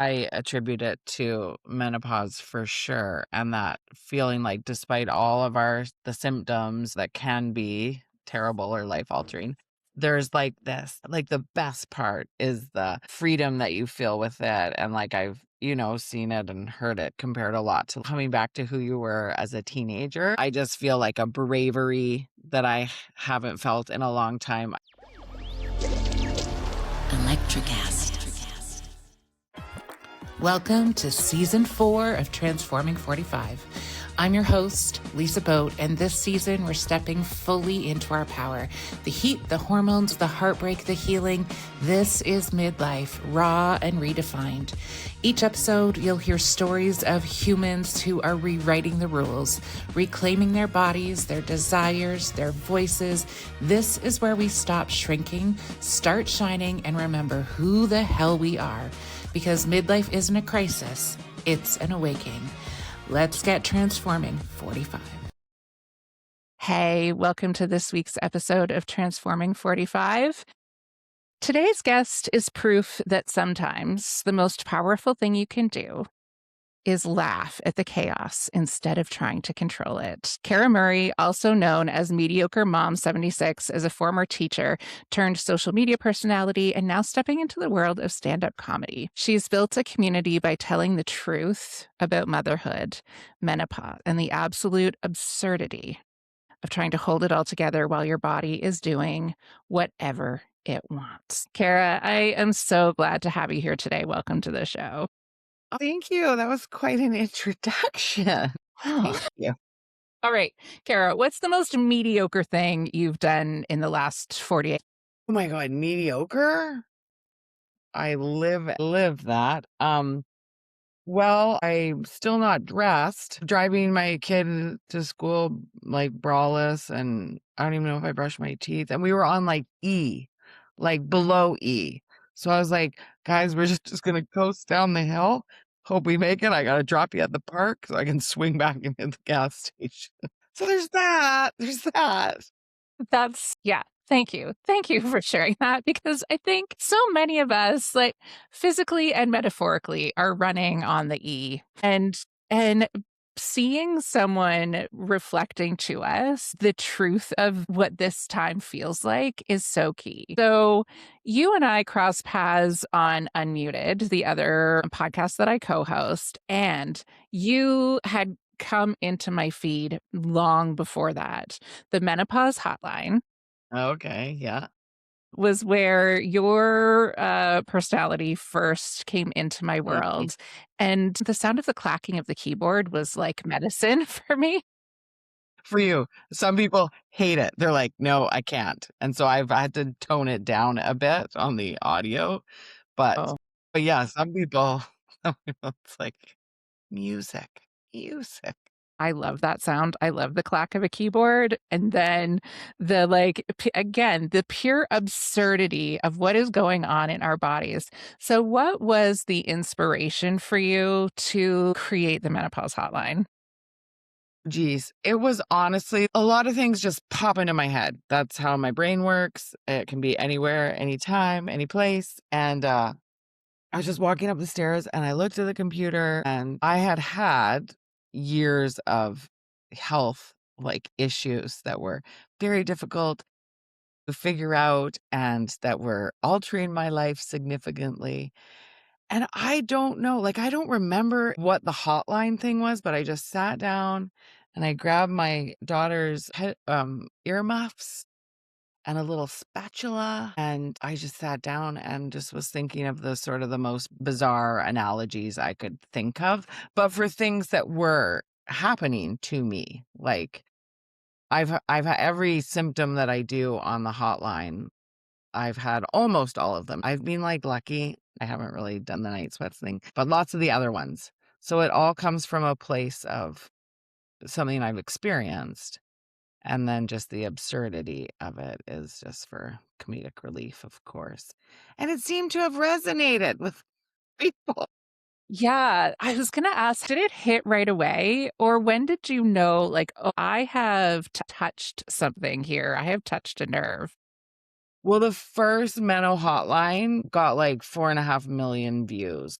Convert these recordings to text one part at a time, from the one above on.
I attribute it to menopause for sure. And that feeling like despite all of the symptoms that can be terrible or life altering, there's like this, like the best part is the freedom that you feel with it. And like I've, seen it and heard it compared a lot to coming back to who you were as a teenager. I just feel like a bravery that I haven't felt in a long time. Electricast. Welcome to Season 4 of Transforming 45. I'm your host, Lisa Boat, and this season we're stepping fully into our power. The heat, the hormones, the heartbreak, the healing. This is Midlife, raw and redefined. Each episode, you'll hear stories of humans who are rewriting the rules, reclaiming their bodies, their desires, their voices. This is where we stop shrinking, start shining, and remember who the hell we are. Because midlife isn't a crisis, it's an awakening. Let's get transforming 45. Hey, welcome to this week's episode of Transforming 45. Today's guest is proof that sometimes the most powerful thing you can do is laugh at the chaos instead of trying to control it. Kara Murray, also known as Mediocre Mom 76, is a former teacher turned social media personality and now stepping into the world of stand-up comedy. She's built a community by telling the truth about motherhood, menopause, and the absolute absurdity of trying to hold it all together while your body is doing whatever it wants. Kara, I am so glad to have you here today. Welcome to the show. Oh, thank you. That was quite an introduction. Thank you. All right, Kara, what's the most mediocre thing you've done in the last 48? Oh my God, mediocre? I live that. Well, I'm still not dressed. Driving my kid to school like braless, and I don't even know if I brushed my teeth. And we were on like E, like below E. So I was like, guys, we're just gonna coast down the hill. Hope we make it. I gotta drop you at the park so I can swing back into the gas station. So there's that. There's that. Yeah. Thank you. Thank you for sharing that, because I think so many of us, like physically and metaphorically, are running on the E. And seeing someone reflecting to us the truth of what this time feels like is so key. So you and I crossed paths on Unmuted, the other podcast that I co-host, and you had come into my feed long before that. The Menopause Hotline Okay, yeah. was where your personality first came into my Mhm. world. And the sound of the clacking of the keyboard was like medicine for me. For you. Some people hate it. They're like, "No, I can't." And so I've had to tone it down a bit on the audio, but Oh, but yeah, some people some people, it's like music, music. I love that sound. I love the clack of a keyboard. And then again, the pure absurdity of what is going on in our bodies. So, what was the inspiration for you to create the Menopause Hotline? Geez, it was honestly a lot of things just pop into my head. That's how my brain works. It can be anywhere, anytime, any place. And I was just walking up the stairs and I looked at the computer, and I had years of health like issues that were very difficult to figure out and that were altering my life significantly. And I don't know, like, I don't remember what the hotline thing was, but I just sat down and I grabbed my daughter's earmuffs and a little spatula. And I just sat down and just was thinking of the sort of the most bizarre analogies I could think of, but for things that were happening to me. Like I've had every symptom that I do on the hotline. I've had almost all of them. I've been like lucky. I haven't really done the night sweats thing, but lots of the other ones. So it all comes from a place of something I've experienced. And then just the absurdity of it is just for comedic relief, of course. And it seemed to have resonated with people. Yeah, I was going to ask, did it hit right away? Or when did you know, like, oh, I have touched something here? I have touched a nerve. Well, the first Menno hotline got like 4.5 million views.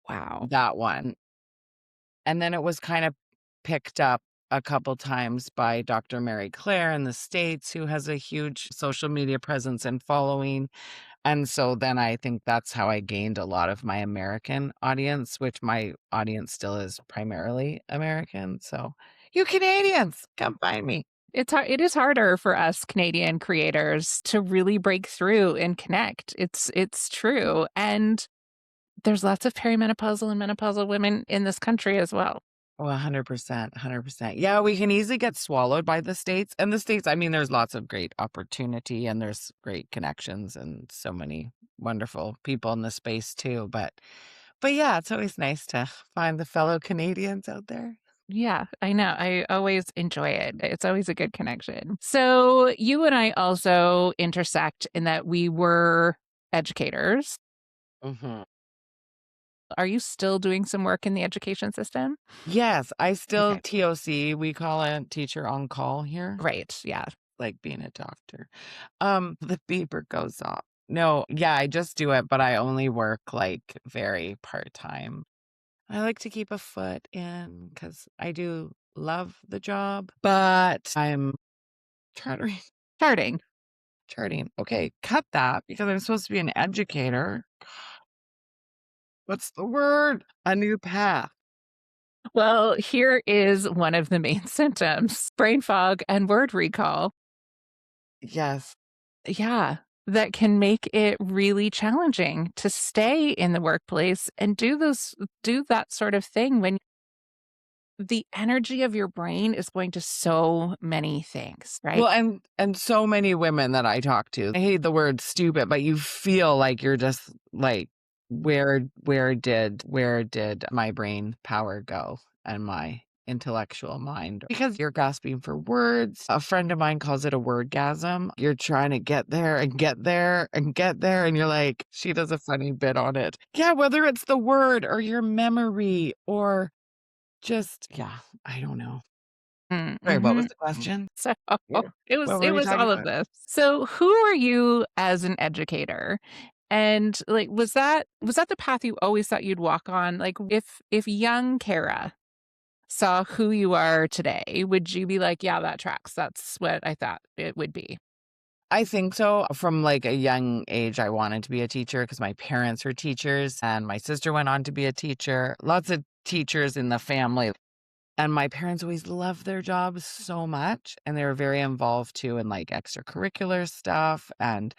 Wow. that one. And then it was kind of picked up a couple times by Dr. Mary Claire in the States, who has a huge social media presence and following. And so then I think that's how I gained a lot of my American audience, which my audience still is primarily American. So, you Canadians, come find me. It is harder for us Canadian creators to really break through and connect. It's true, and there's lots of perimenopausal and menopausal women in this country as well. Oh, 100%, 100%. Yeah, we can easily get swallowed by the States. And the States, I mean, there's lots of great opportunity and there's great connections and so many wonderful people in the space too. But yeah, it's always nice to find the fellow Canadians out there. Yeah, I know. I always enjoy it. It's always a good connection. So, you and I also intersect in that we were educators. Mhm. Are you still doing some work in the education system? Yes, I still Okay. TOC, we call it teacher on call here, Right. Yeah. like being a doctor. The beeper goes off. No, yeah, I just do it, but I only work like very part-time. I like to keep a foot in because I do love the job, but I'm chartering. Charting. Charting. Okay, cut that because I'm supposed to be an educator. What's the word? A new path. Well, here is one of the main symptoms brain fog and word recall. Yes. Yeah, that can make it really challenging to stay in the workplace and do that sort of thing when the energy of your brain is going to so many things, right? Well, and so many women that I talk to, I hate the word stupid, but you feel like you're just like, where did my brain power go and my intellectual mind? Because you're gasping for words. A friend of mine calls it a wordgasm. You're trying to get there and get there and get there, and you're like, she does a funny bit on it. Yeah, whether it's the word or your memory or just, yeah, I don't know. Sorry, what was Mm-hmm. the question? So Yeah. What it were we was talking all of about? this. So who are you as an educator? And like was that the path you always thought you'd walk on? Like if young Kara saw who you are today, would you be like, yeah, that tracks. That's what I thought it would be. I think so. From like a young age, I wanted to be a teacher because my parents were teachers and my sister went on to be a teacher. Lots of teachers in the family. And my parents always loved their jobs so much. And they were very involved too in like extracurricular stuff. And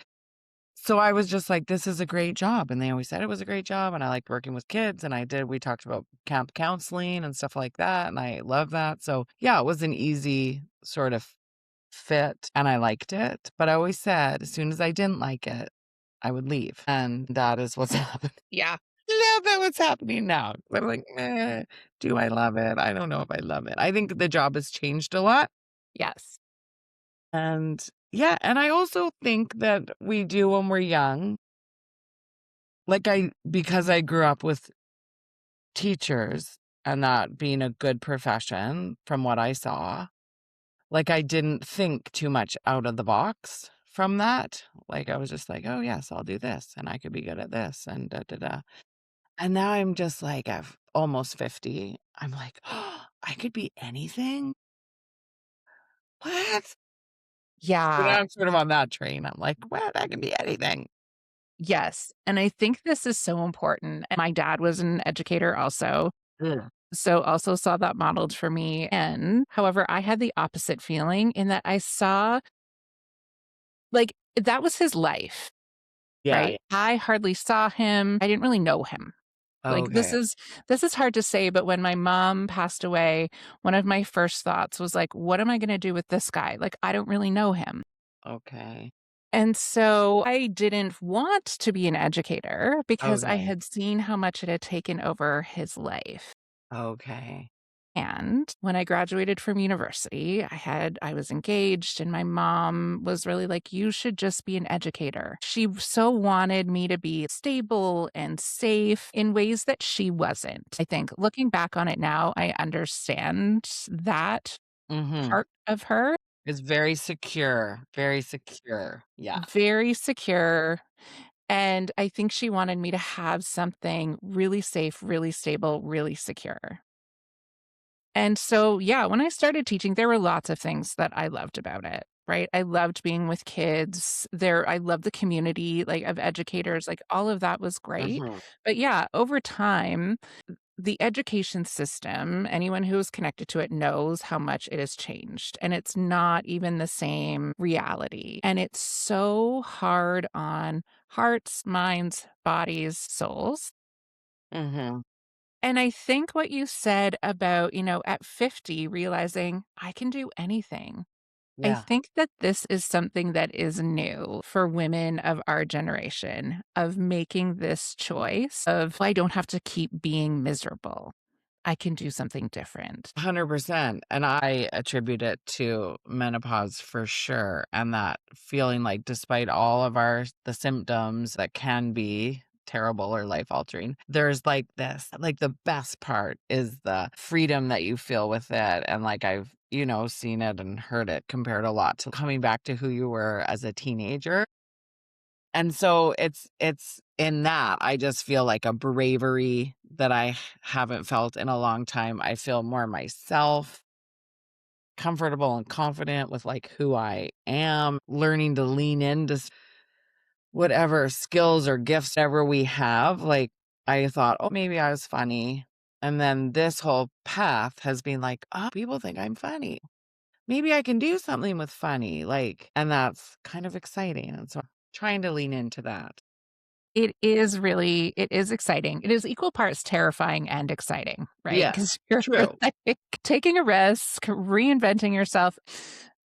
so I was just like, this is a great job. And they always said it was a great job. And I liked working with kids. And we talked about camp counseling and stuff like that. And I love that. So yeah, it was an easy sort of fit and I liked it, but I always said as soon as I didn't like it, I would leave. And that is what's happening. Yeah. A little bit what's happening now. I'm like, do I love it? I don't know if I love it. I think the job has changed a lot. Yes. And yeah, and I also think that we do when we're young. Because I grew up with teachers and that being a good profession from what I saw. Like, I didn't think too much out of the box from that. Like, I was just like, "Oh, yes, I'll do this, and I could be good at this, and da, da, da." And now I'm just like, I've almost 50. I'm like, "Oh, I could be anything? What?" Yeah. I'm sort of on that train. I'm like, "What? I can be anything." Yes. And I think this is so important. And my dad was an educator also. Ugh. So also saw that modeled for me. And however, I had the opposite feeling in that I saw like that was his life, Yeah, right? yeah. I hardly saw him. I didn't really know him. Like Okay, this is hard to say, but when my mom passed away, one of my first thoughts was like, what am I going to do with this guy? Like I don't really know him. okay, And so I didn't want to be an educator because I okay, had seen how much it had taken over his life. okay. And when I graduated from university, I was engaged and my mom was really like, you should just be an educator. She so wanted me to be stable and safe in ways that she wasn't. I think looking back on it now, I understand that Mhm. part of her. It's very secure, very secure. Yeah. Very secure. And I think she wanted me to have something really safe, really stable, really secure. And so, yeah, when I started teaching, there were lots of things that I loved about it, right? I loved being with kids. I loved the community like of educators, like all of that was great. Mhm. But yeah, over time, the education system, anyone who is connected to it knows how much it has changed. And it's not even the same reality. And it's so hard on hearts, minds, bodies, souls. Mhm. And I think what you said about, at 50, realizing I can do anything. I Yeah. think that this is something that is new for women of our generation of making this choice of I don't have to keep being miserable. I can do something different. 100%. And I attribute it to menopause for sure. And that feeling like despite all of the symptoms that can be terrible or life altering, there's like this, like the best part is the freedom that you feel with it. And like I've, seen it and heard it compared a lot to coming back to who you were as a teenager. And so it's in that, I just feel like a bravery that haven't felt in a long time. I feel more myself, comfortable and confident with, like, who I am, learning to lean into whatever skills or gifts ever we have. Like, I thought, "Oh, maybe I was funny." And then this whole path has been like, "Oh, people think I'm funny. Maybe I can do something with funny." Like, and that's kind of exciting, and so I'm trying to lean into that. It is exciting. It is equal parts terrifying and exciting, right? Yes, Because you're true. like taking a risk, reinventing yourself.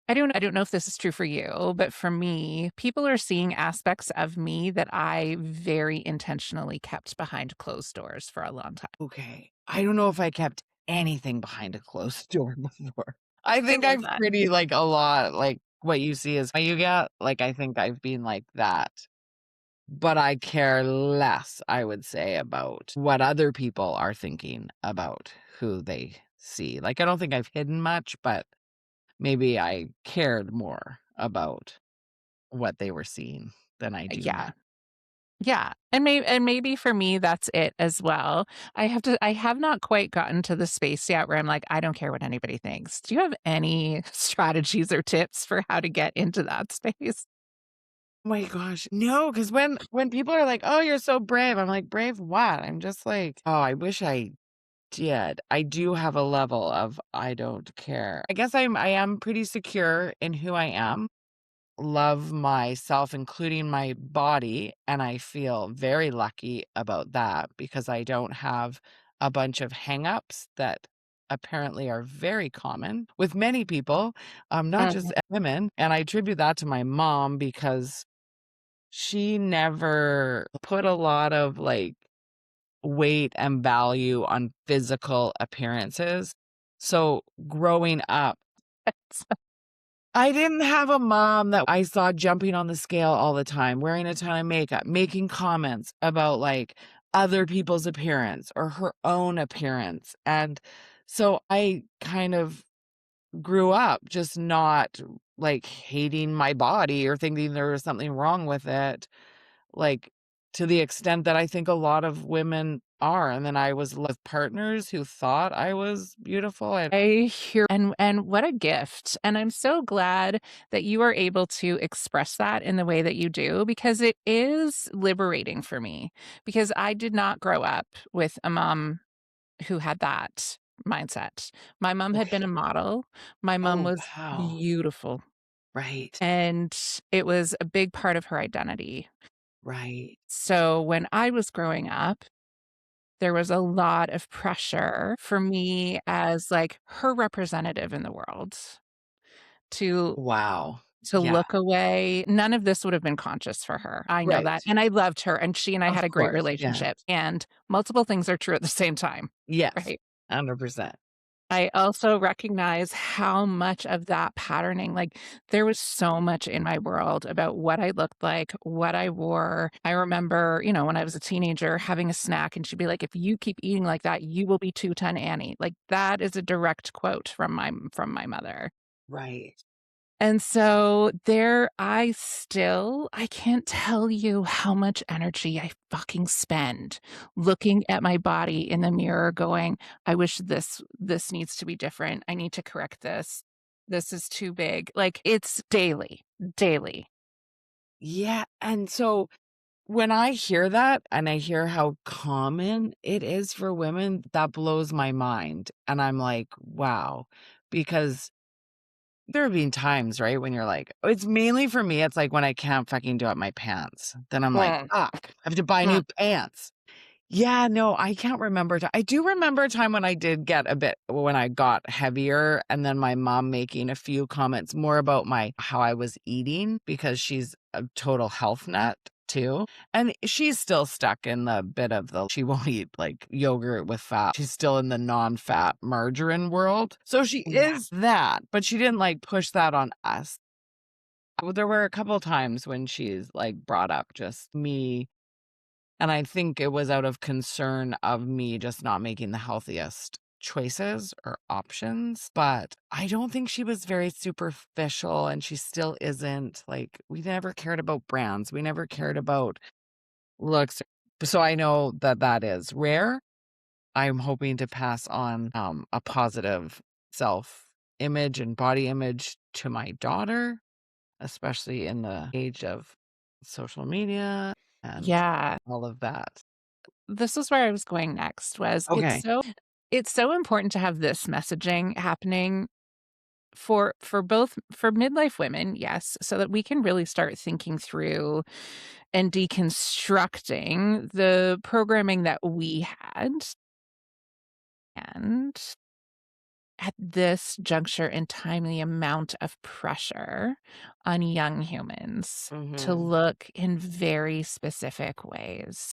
I don't know if this is true for you, but for me, people are seeing aspects of me that I very intentionally kept behind closed doors for a long time. Okay. I don't know if I kept anything behind a closed door before. I I think love I've that. pretty like a lot like what you see is what you get. Like I think I've been like that. But I care less, I would say, about what other people are thinking about who they see. Like I don't think I've hidden much, but maybe I cared more about what they were seeing than I do now. Yeah. Yeah, and maybe for me, that's it as well. I have not quite gotten to the space yet where I'm like, "I don't care what anybody thinks." Do you have any strategies or tips for how to get into that space? My gosh, no, because when people are like, "Oh, you're so brave," I'm like, "Brave what?" I'm just like, "Oh, I wish I did." I do have a level of I don't care. I guess I am pretty secure in who I am, love myself, including my body, and I feel very lucky about that because I don't have a bunch of hangups that apparently are very common with many people, not just Mhm. women, and I attribute that to my mom because she never put a lot of, like, weight and value on physical appearances. So, growing up, I didn't have a mom that I saw jumping on the scale all the time, wearing a ton of makeup, making comments about, like, other people's appearance or her own appearance, and so I kind of grew up just not, like, hating my body or thinking there was something wrong with it. Like, to the extent that I think a lot of women are, and then I was with partners who thought I was beautiful, and I hear and what a gift, and I'm so glad that you are able to express that in the way that you do because it is liberating for me, because I did not grow up with a mom who had that mindset. My mom had been okay. a model. My mom Oh, was wow. beautiful, Right, and it was a big part of her identity. right. So when I was growing up, there was a lot of pressure for me as, like, her representative in the world to Wow. Yeah, look away. None of this would have been conscious for her. I know that, right. and I loved her, and she and I had Of a great course, yes. relationship, and multiple things are true at the same time, Yes, right? 100%. I also recognize how much of that patterning like, there was so much in my world about what I looked like, what I wore. I remember, when I was a teenager having a snack and she'd be like, "If you keep eating like that, you will be 210 Annie." Like, that is a direct quote from my mother. Right. And so I can't tell you how much energy I fucking spend looking at my body in the mirror going, "I wish this needs to be different. I need to correct this. This is too big." Like, it's daily, daily. Yeah, and so when I hear that and I hear how common it is for women, that blows my mind, and I'm like, "Wow," because there have been times, right, when you're like it's mainly for me, it's like when I can't fucking do up my pants, then I'm like, Mm, "Fuck, I have to buy mm. new pants." Yeah, no, I can't remember I do remember a time when I did get a bit when I got heavier and then my mom making a few comments more about my how I was eating because she's a total health nut too. And she's still stuck in the bit of the she won't eat like yogurt with fat. She's still in the non-fat margarine world. So she Yeah. is that, but she didn't like push that on us. Well, there were a couple times when she's like brought up just me and I think it was out of concern of me just not making the healthiest choices or options, but I don't think she was very superficial and she still isn't. Like, we never cared about brands. We never cared about looks. So I know that that is rare. I'm hoping to pass on a positive self image and body image to my daughter, especially in the age of social media and Yeah. all of that. This is where I was going next was Okay. it's so important to have this messaging happening for midlife women, yes, so that we can really start thinking through and deconstructing the programming that we had. And at this juncture in time, the amount of pressure on young humans to Mhm. look in very specific ways.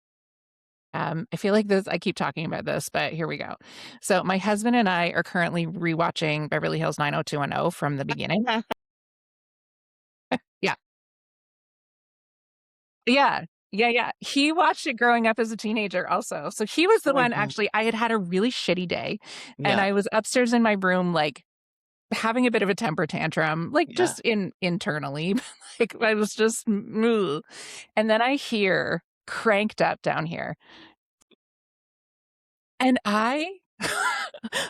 I feel like this I keep talking about this, but here we go. So my husband and I are currently rewatching Beverly Hills 90210 from the beginning. Yeah. Yeah. Yeah, yeah. He watched it growing up as a teenager also. So he was Oh the my one god. actually I had had a really shitty day, and Yeah, I was upstairs in my room, like, having a bit of a temper tantrum, like, yeah. just internally, like, I was just moo. And then I hear "Cranked Up" down here, and I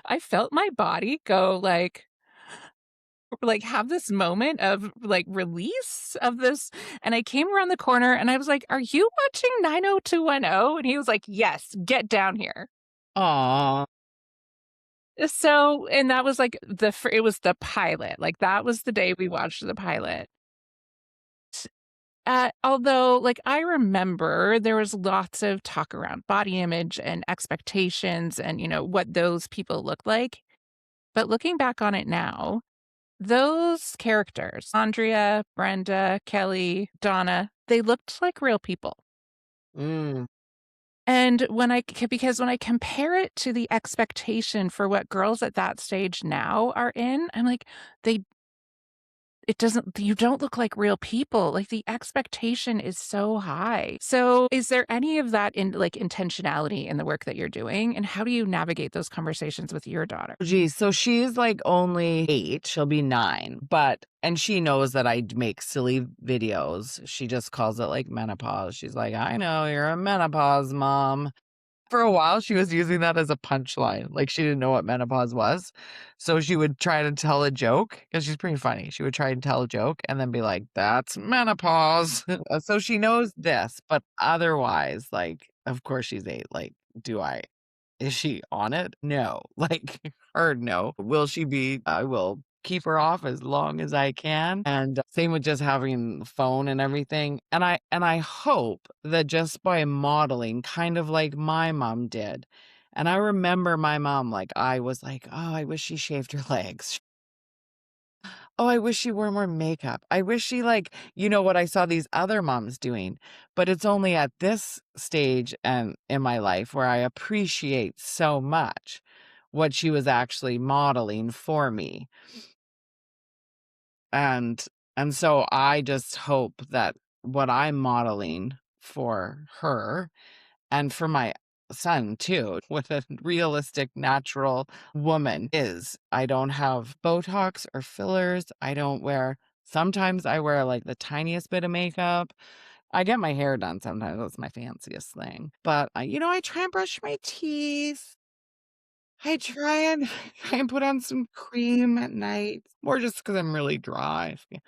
I felt my body go, like, have this moment of, like, release of this, and I came around the corner and I was like, "Are you watching 90210?" And he was like, "Yes, get down here." Aw. So and that was, like, it was the pilot, like, that was the day we watched the pilot. Although, like, I remember there was lots of talk around body image and expectations and, what those people look like, but looking back on it now, those characters, Andrea, Brenda, Kelly, Donna, they looked like real people. Mm. And because when I compare it to the expectation for what girls at that stage now are in, I'm like, they it doesn't you don't look like real people. Like, the expectation is so high. So, is there any of that in like intentionality in the work that you're doing? And how do you navigate those conversations with your daughter? Geez, so she's, like, only 8, she'll be 9, but and she knows that I make silly videos. She just calls it, like, menopause. She's like, "I know, you're a menopause mom." For a while, she was using that as a punchline, like, she didn't know what menopause was, so she would try to tell a joke because she's pretty funny. She would try and tell a joke and then be like, "That's menopause." So she knows this, but otherwise, like, of course she's 8, like, do I is she on it? No. Like, hard no. Will she be? I will keep her off as long as I can, and same with just having the phone and everything, and I hope that just by modeling kind of like my mom did, and I remember my mom, like, I was like, "Oh, I wish she shaved her legs. Oh, I wish she wore more makeup. I wish she like, what I saw these other moms doing." But it's only at this stage and in my life where I appreciate so much what she was actually modeling for me. And and so I just hope that what I'm modeling for her and for my son too, what a realistic, natural woman is. I don't have Botox or fillers. I don't wear, sometimes I wear like the tiniest bit of makeup. I get my hair done sometimes. That's my fanciest thing. But I try and brush my teeth. I try and try and put on some cream at night, more just because 'cause I'm really dry. Yeah.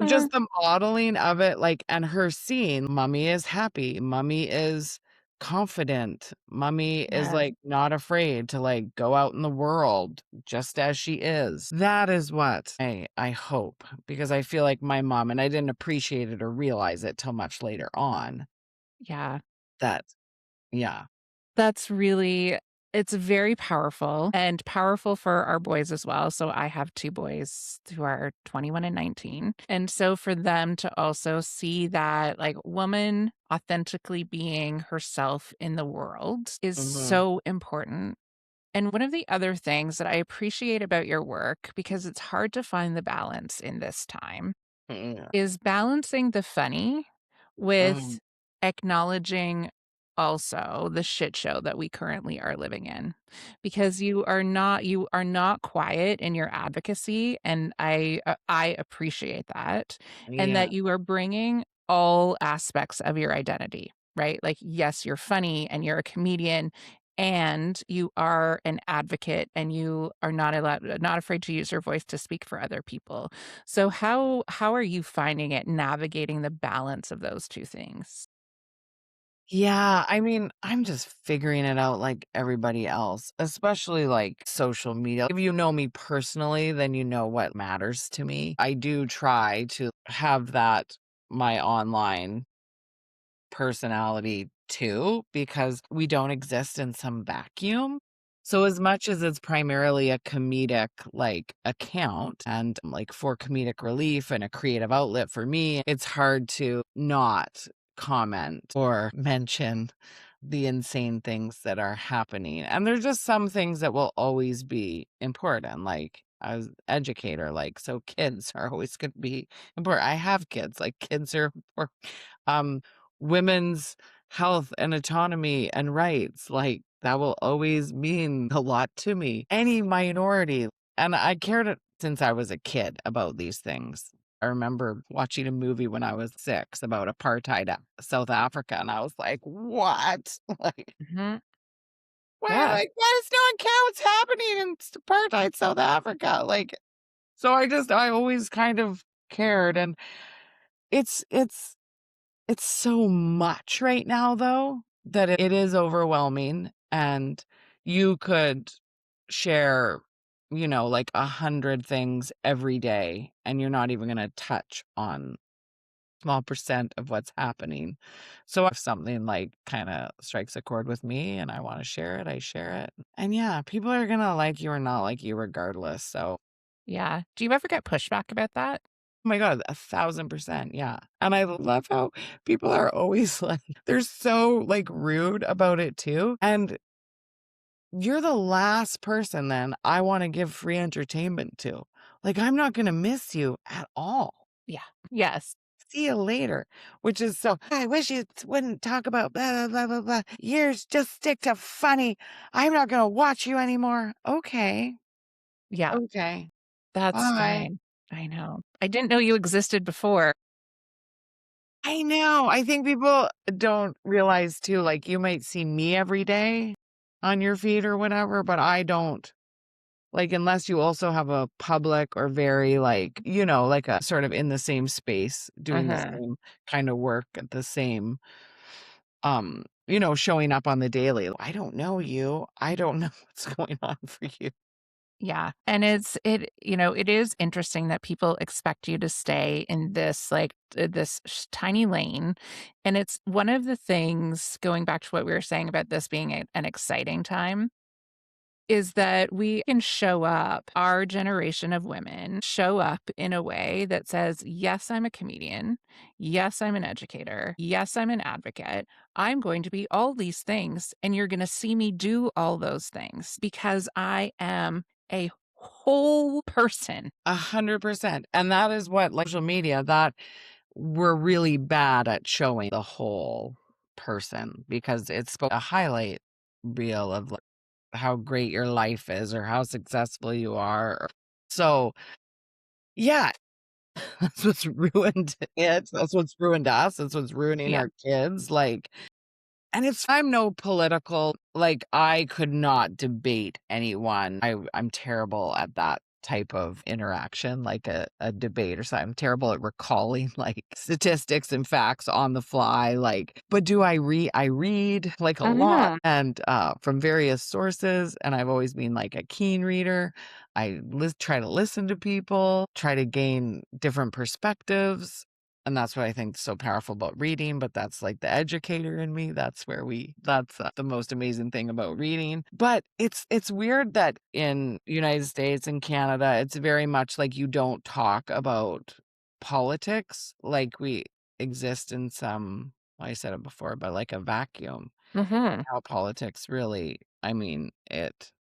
Uh, Just the modeling of it, like, and her seeing mommy is happy, mommy is confident, mommy is, yes. like, not afraid to, like, go out in the world just as she is. That is what I hope, because I feel like my mom, and I didn't appreciate it or realize it till much later on, Yeah. that yeah. That's really it's very powerful and powerful for our boys as well. So I have 2 boys who are 21 and 19. And so for them to also see that like woman authentically being herself in the world is Mhm. so important. And one of the other things that I appreciate about your work, because it's hard to find the balance in this time, Yeah. is balancing the funny Mhm. with acknowledging also the shit show that we currently are living in. Because you are not quiet in your advocacy, and I appreciate that, and Yeah. that you are bringing all aspects of your identity, right? Like, yes, you're funny and you're a comedian and you are an advocate and you are not afraid to use your voice to speak for other people. So how are you finding it navigating the balance of those 2 things? Yeah, I mean, I'm just figuring it out like everybody else, especially like social media. If you know me personally, then you know what matters to me. I do try to have that my online personality too, because we don't exist in some vacuum. So as much as it's primarily a comedic like account and like for comedic relief and a creative outlet for me, it's hard to not comment or mention the insane things that are happening. And there's just some things that will always be important. Like as an educator, like so kids are always going to be important. I have kids, like kids are important. Um, women's health and autonomy and rights, like that will always mean a lot to me. Any minority. And I cared since I was a kid about these things. I remember watching a movie when I was 6 about apartheid South Africa, and I was like, "What?" Like, Mhm. Yeah. why does no one care what's happening in apartheid South Africa?" Like, so I always kind of cared, and it's it's so much right now, though, that it is overwhelming, and you could share, like 100 things every day, and you're not even gonna touch on small percent of what's happening. So if something, like, kinda strikes a chord with me and I wanna share it, I share it. And, yeah, people are gonna like you or not like you regardless, so Yeah. Do you ever get pushback about that? oh my god, 1,000%, yeah. And I love how people are always like they're so, like, rude about it too, and you're the last person then I wanna give free entertainment to. Like, I'm not gonna miss you at all. Yeah. Yes. See you later, which is so I wish you wouldn't talk about blah, blah, blah, blah, blah. Yours just stick to funny. I'm not gonna watch you anymore. Okay. Yeah. Okay. That's Bye. fine. I know. I didn't know you existed before. I know. I think people don't realize too, like, you might see me every day on your feed or whatever, but I don't. Like, unless you also have a public or very, like, like a sort of in the same space, doing the Mhm. same kind of work at the same, showing up on the daily. I don't know you. I don't know what's going on for you. Yeah, and it is interesting that people expect you to stay in this, like, this tiny lane, and it's one of the things going back to what we were saying about this being an exciting time, is that we can show up our generation of women show up in a way that says, "Yes, I'm a comedian. Yes, I'm an educator. Yes, I'm an advocate. I'm going to be all these things, and you're gonna see me do all those things because I am a whole person." 100%. And that is what, like, social media, that we're really bad at showing the whole person because it's supposed to highlight reel of like how great your life is or how successful you are. So yeah, that's what's ruined it. That's what's ruined us. That's what's ruining Yeah. our kids. Like, and it's I'm no political like, I could not debate anyone. I'm terrible at that type of interaction, like a debate or something. I'm terrible at recalling, like, statistics and facts on the fly, like but do I read, like, a lot Mhm. and, from various sources, and I've always been, like, a keen reader. I try to listen to people, try to gain different perspectives. And that's what I think is so powerful about reading, but that's like the educator in me. That's the most amazing thing about reading. But it's weird that in United States and Canada, it's very much like you don't talk about politics. Like we exist in some, well, I said it before, but like a vacuum. Mhm. How politics really, I mean, it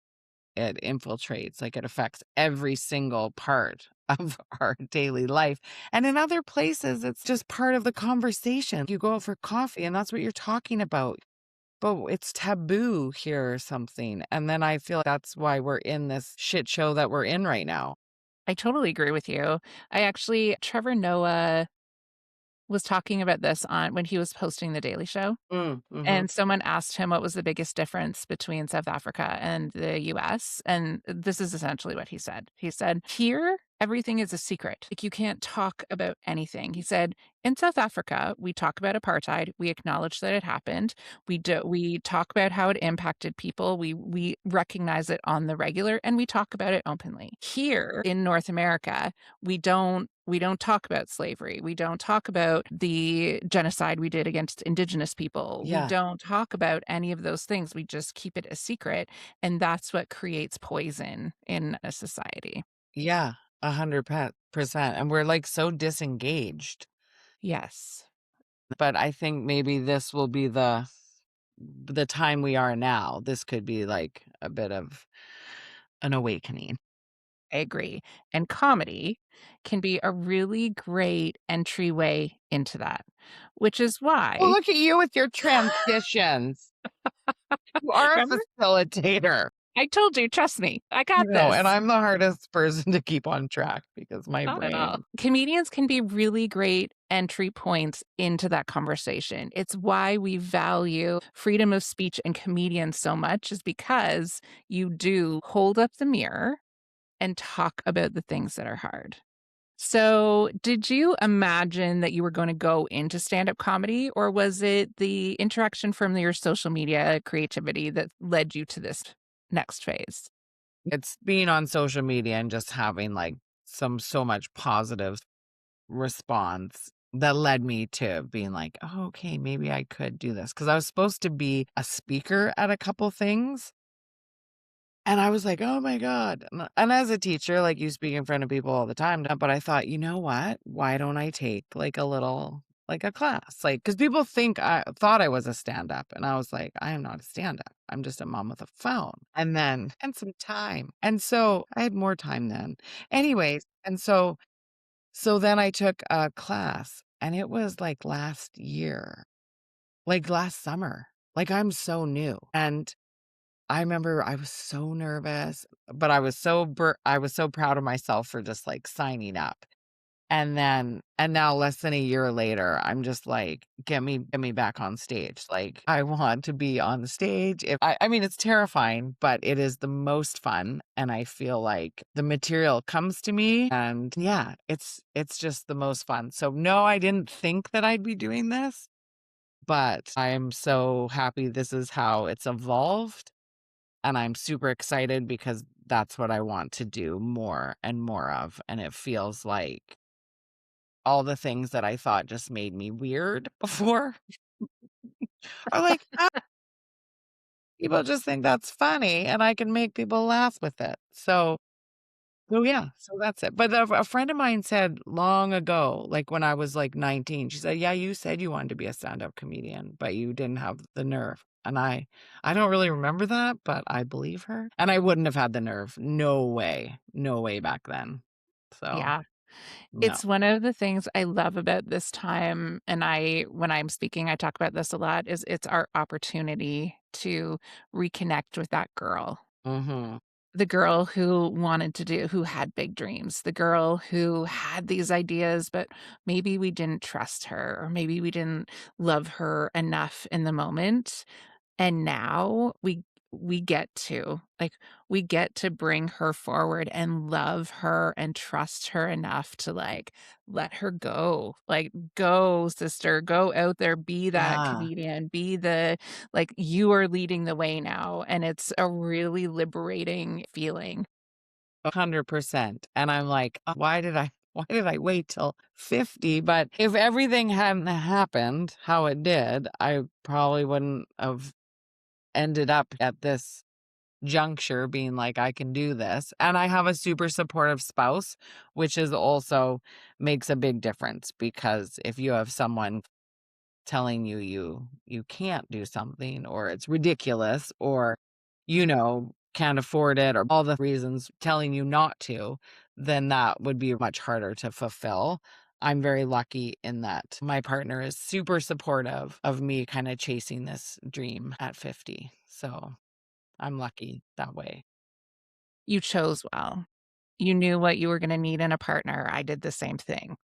infiltrates, like, it affects every single part of our daily life, and in other places, it's just part of the conversation. You go out for coffee, and that's what you're talking about, but it's taboo here or something, and then I feel like that's why we're in this shit show that we're in right now. I totally agree with you. Trevor Noah was talking about this on when he was hosting The Daily Show. Mhm. And someone asked him what was the biggest difference between South Africa and the US, and this is essentially what he said. He said, "Here, everything is a secret. Like, you can't talk about anything." He said, "In South Africa, we talk about apartheid, we acknowledge that it happened, we talk about how it impacted people, we recognize it on the regular, and we talk about it openly. Here in North America, we don't talk about slavery. We don't talk about the genocide we did against indigenous people. We Yeah, don't talk about any of those things. We just keep it a secret, and that's what creates poison in a society." yeah, 100%, and we're, like, so disengaged, Yes, but I think maybe this will be the time we are now. This could be, like, a bit of an awakening. I agree. And comedy can be a really great entryway into that, which is Well, why look at you with your transitions. You are a remember? facilitator. I told you, trust me, I got And this. I'm the hardest person to keep on track because my Not at all. brain Comedians can be really great entry points into that conversation. It's why we value freedom of speech and comedians so much, is because you do hold up the mirror and talk about the things that are hard. So, did you imagine that you were going to go into stand-up comedy, or was it the interaction from your social media creativity that led you to this next phase? it's being on social media and just having, like, so much positive response that led me to being like, "Oh, okay, maybe I could do this because I was supposed to be a speaker at a couple things. And I was like, "Oh my god." And as a teacher, like, you speak in front of people all the time, but I thought, "You know what? Why don't I take, like, a class?" Like, because people think I thought I was a stand-up, and I was like, "I am not a stand-up. I'm just a mom with a phone." And some time. And so, I had more time then. Anyways, so then I took a class, and it was, like, last year, like, last summer. Like, I'm so new, and I remember I was so nervous, but I was so proud of myself for just, like, signing up. And now less than a year later, I'm just like, get me back on stage." Like, I want to be on the stage. If I mean, it's terrifying, but it is the most fun, and I feel like the material comes to me, and yeah, it's just the most fun. So, no, I didn't think that I'd be doing this, but I am so happy this is how it's evolved. And I'm super excited because that's what I want to do more and more of, and it feels like all the things that I thought just made me weird before are like, "Ah, people just think that's funny, and I can make people laugh with it." Yeah, so that's it. But a friend of mine said long ago, like, when I was, like, 19, she said, "Yeah, you said you wanted to be a stand-up comedian, but you didn't have the nerve." And I don't really remember that, but I believe her. And I wouldn't have had the nerve. No way. No way back then. So, Yeah. No. It's one of the things I love about this time, and when I'm speaking, I talk about this a lot, is it's our opportunity to reconnect with that girl. Mhm. The girl who had big dreams, the girl who had these ideas, but maybe we didn't trust her, or maybe we didn't love her enough in the moment. And now we get to, like, we get to bring her forward and love her and trust her enough to, like, let her go. Like, "Go, sister, go out there, be that Yeah. comedian, be the like, you are leading the way now," and it's a really liberating feeling. 100%. And I'm like, why did I wait till 50?" But if everything hadn't happened how it did, I probably wouldn't have ended up at this juncture being like, I can do this. And I have a super supportive spouse, which is also makes a big difference, because if you have someone telling you can't do something, or it's ridiculous, or can't afford it, or all the reasons telling you not to, then that would be much harder to fulfill. I'm very lucky in that my partner is super supportive of me kind of chasing this dream at 50. So I'm lucky that way. You chose well. You knew what you were gonna need in a partner. I did the same thing.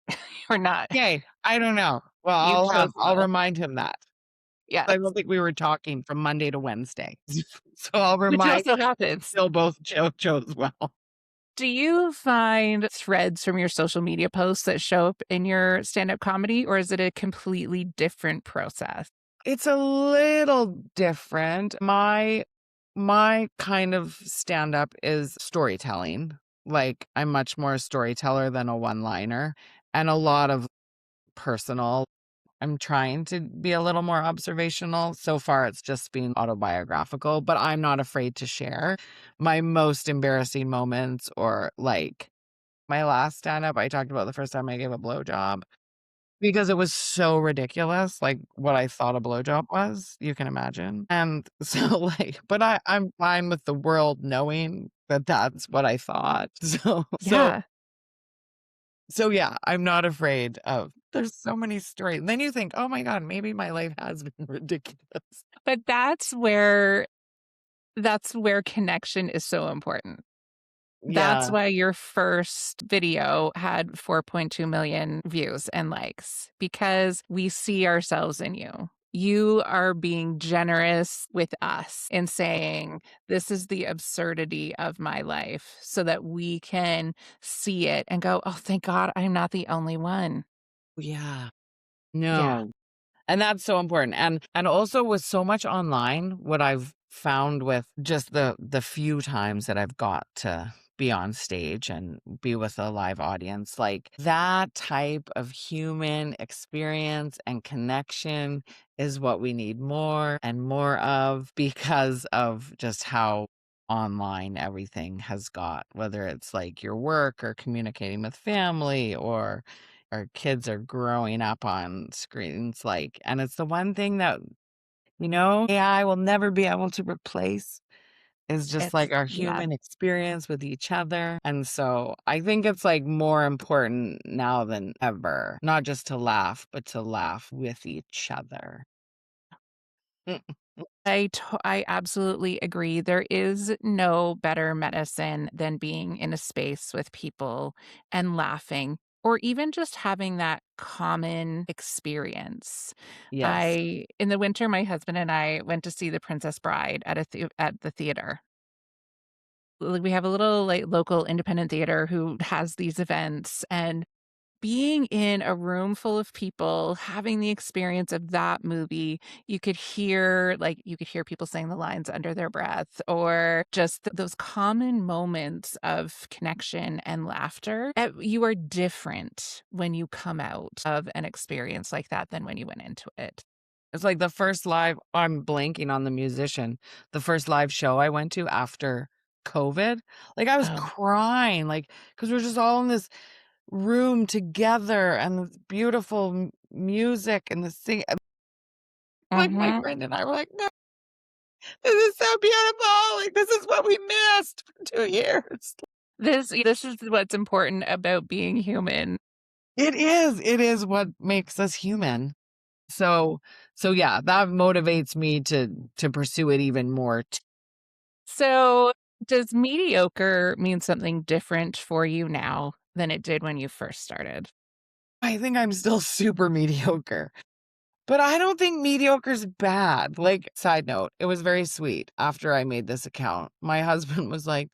Or not. Yay. I don't know. Well, You chose I'll well. remind him that. I Yes. don't think we were talking from Monday to Wednesday. So I'll Which remind also we happens. still both chose well. Do you find threads from your social media posts that show up in your stand-up comedy, or is it a completely different process? It's a little different. My kind of stand up is storytelling. Like, I'm much more a storyteller than a one-liner, and a lot of personal. I'm trying to be a little more observational. So far, it's just being autobiographical, but I'm not afraid to share my most embarrassing moments, or like my last stand up, I talked about the first time I gave a blowjob because it was so ridiculous, like what I thought a blowjob was, you can imagine. And so, like, but I'm fine with the world knowing that that's what I thought. Yeah, So yeah, I'm not afraid of, there's so many stories. Then you think, "Oh my god, maybe my life has been ridiculous." but that's where connection is so important. That's Yeah. why your first video had 4.2 million views and likes, because we see ourselves in you. You are being generous with us in saying, "This is the absurdity of my life," so that we can see it and go, "Oh, thank God I'm not the only one." Yeah. Yeah. No. And that's so important. And also with so much online, what I've found with just the few times that I've got to be on stage and be with a live audience, like that type of human experience and connection is what we need more and more of, because of just how online everything has got, whether it's like your work or communicating with family, or our kids are growing up on screens, like, and it's the one thing that, AI will never be able to replace, is just It's like our yeah. human experience with each other. And so I think it's like more important now than ever, not just to laugh, but to laugh with each other. Mm. I absolutely agree. There is no better medicine than being in a space with people and laughing, or even just having that common experience. Yes. I In the winter, my husband and I went to see The Princess Bride at the theater. Like, we have a little, like, local independent theater who has these events, and being in a room full of people, having the experience of that movie, you could hear people saying the lines under their breath, or just those common moments of connection and laughter. You are different when you come out of an experience like that than when you went into it. It's like the first live, I'm blanking on the musician, the first live show I went to after COVID, like, I was Oh. crying, like, because 'cause we're just all in this room together, and this beautiful music and the sing like, my Mhm. friend and I were like, "No, this is so beautiful, like, this is what we missed for 2 years." This is what's important about being human. It is what makes us human. So yeah, that motivates me to pursue it even more. So, does mediocre mean something different for you now than it did when you first started? I think I'm still super mediocre, but I don't think mediocre's bad. Like, side note, it was very sweet after I made this account. My husband was like,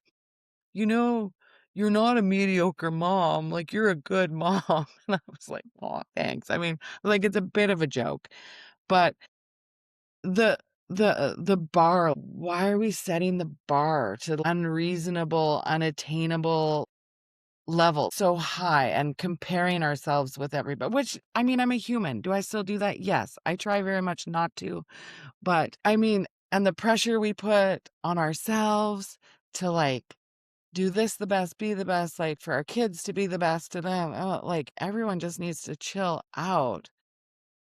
"You know, you're not a mediocre mom. Like, you're a good mom." And I was like, "Oh, thanks." I mean, like, it's a bit of a joke, but the the bar, why are we setting the bar to unreasonable, unattainable level so high and comparing ourselves with everybody? Which, I mean, I'm a human. Do I still do that? Yes. I try very much not to. But I mean, and the pressure we put on ourselves to like do this the best, be the best, like for our kids to be the best to them. Oh, like everyone just needs to chill out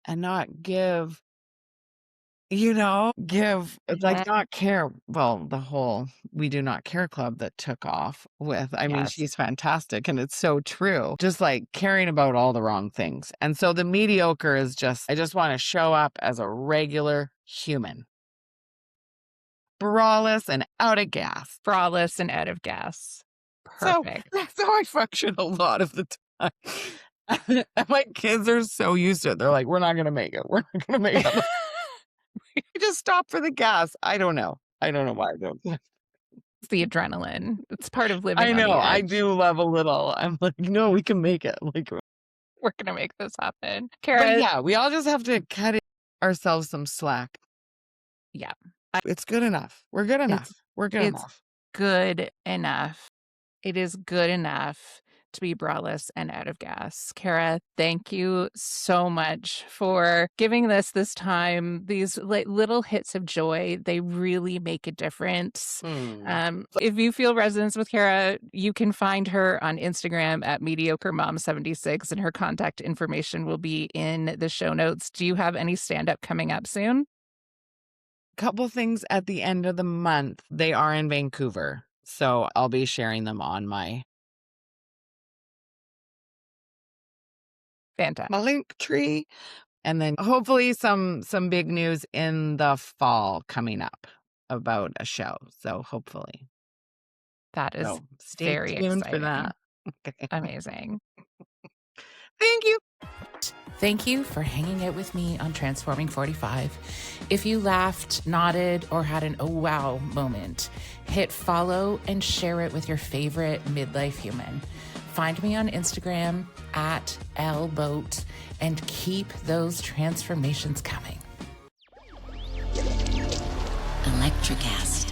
and not give, Mhm. not care. Well, the whole "We Do Not Care" club that took off with, I mean, Yes. she's fantastic, and it's so true. Just, like, caring about all the wrong things, and so the mediocre is just I just wanna show up as a regular human, braless and out of gas. Braless and out of gas. So, Perfect. that's how I function a lot of the time. And my kids are so used to it. They're like, "We're not gonna make it. We're not gonna make it." Just stop for the gas. I don't know. I don't know why I don't. It's the adrenaline. It's part of living I on know, the I edge. do love a little. I'm like, "No, we can make it." Like, We're gonna make this happen. but Kara, yeah, we all just have to ourselves some slack. yeah, It's good enough. We're good it's enough. We're good it's enough. good enough. It is good enough to be braless and out of gas. Kara, thank you so much for giving this time. These like little hits of joy, they really make a difference. Hmm. If you feel resonance with Kara, you can find her on Instagram at mediocremom76, and her contact information will be in the show notes. Do you have any stand up coming up soon? Couple things at the end of the month. They are in Vancouver, so I'll be sharing them on my Fantastic. link tree, and then hopefully some big news in the fall coming up about a show, so hopefully. That is So, stay very tuned for exciting. that. Okay. Amazing. Thank you. Thank you for hanging out with me on Transforming 45. If you laughed, nodded, or had an oh wow moment, hit follow and share it with your favorite midlife human. Find me on Instagram at lboat and keep those transformations coming. Electricast.